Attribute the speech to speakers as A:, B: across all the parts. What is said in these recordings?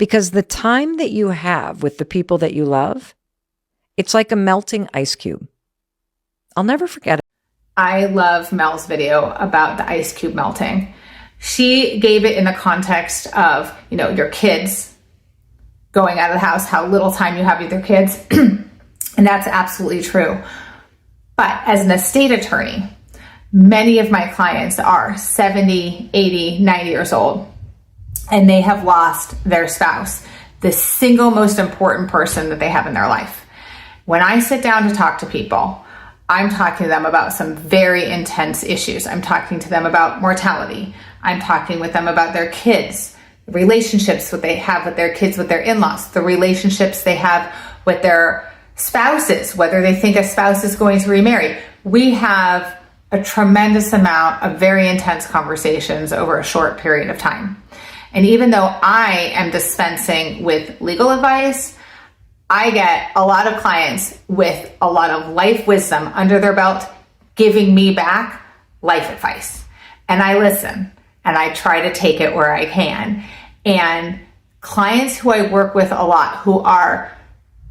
A: Because the time that you have with the people that you love, it's like a melting ice cube. I'll never forget it.
B: I love Mel's video about the ice cube melting. She gave it in the context of, your kids going out of the house, how little time you have with your kids. And that's absolutely true. But as an estate attorney, many of my clients are 70, 80, 90 years old, and they have lost their spouse, the single most important person that they have in their life. When I sit down to talk to people, I'm talking to them about some very intense issues. I'm talking to them about mortality. I'm talking with them about their kids, the relationships that they have with their kids, with their in-laws, the relationships they have with their spouses, whether they think a spouse is going to remarry. We have a tremendous amount of very intense conversations over a short period of time. And even though I am dispensing with legal advice, I get a lot of clients with a lot of life wisdom under their belt giving me back life advice. And I listen and I try to take it where I can. And clients who I work with a lot who are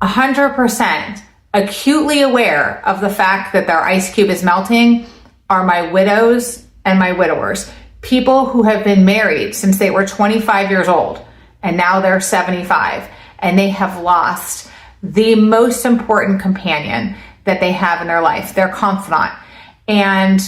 B: 100% acutely aware of the fact that their ice cube is melting are my widows and my widowers. People who have been married since they were 25 years old and now they're 75 and they have lost the most important companion that they have in their life, their confidant. And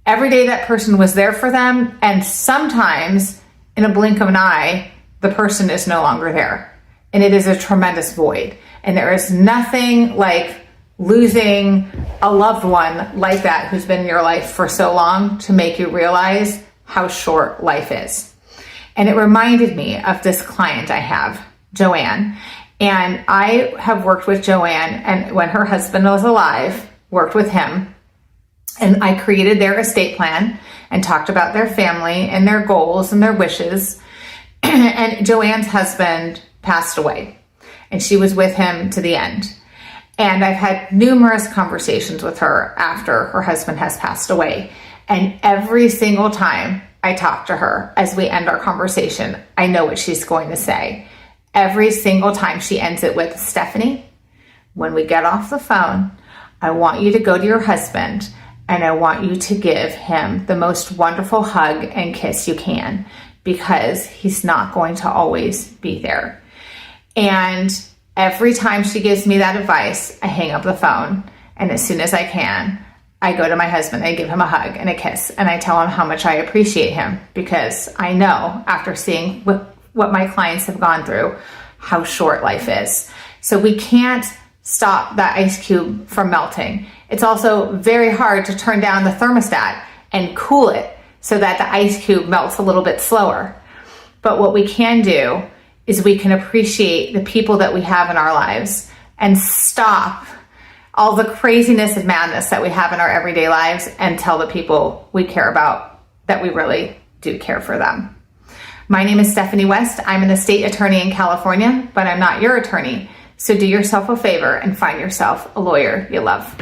B: every day that person was there for them, and sometimes in a blink of an eye, the person is no longer there. And it is a tremendous void. And there is nothing like losing a loved one like that who's been in your life for so long to make you realize how short life is. And it reminded me of this client I have, Joanne. And I have worked with Joanne, and when her husband was alive, worked with him. And I created their estate plan and talked about their family and their goals and their wishes. And Joanne's husband passed away, and she was with him to the end. And I've had numerous conversations with her after her husband has passed away. And every single time I talk to her as we end our conversation, I know what she's going to say. Every single time she ends it with, Stephanie, when we get off the phone, I want you to go to your husband and I want you to give him the most wonderful hug and kiss you can, because he's not going to always be there. And every time she gives me that advice, I hang up the phone. And as soon as I can, I go to my husband, I give him a hug and a kiss, and I tell him how much I appreciate him, because I know after seeing what my clients have gone through, how short life is. So we can't stop that ice cube from melting. It's also very hard to turn down the thermostat and cool it so that the ice cube melts a little bit slower. But what we can do is we can appreciate the people that we have in our lives and stop all the craziness and madness that we have in our everyday lives and tell the people we care about that we really do care for them. My name is Stephanie West. I'm an estate attorney in California, but I'm not your attorney. So do yourself a favor and find yourself a lawyer you love.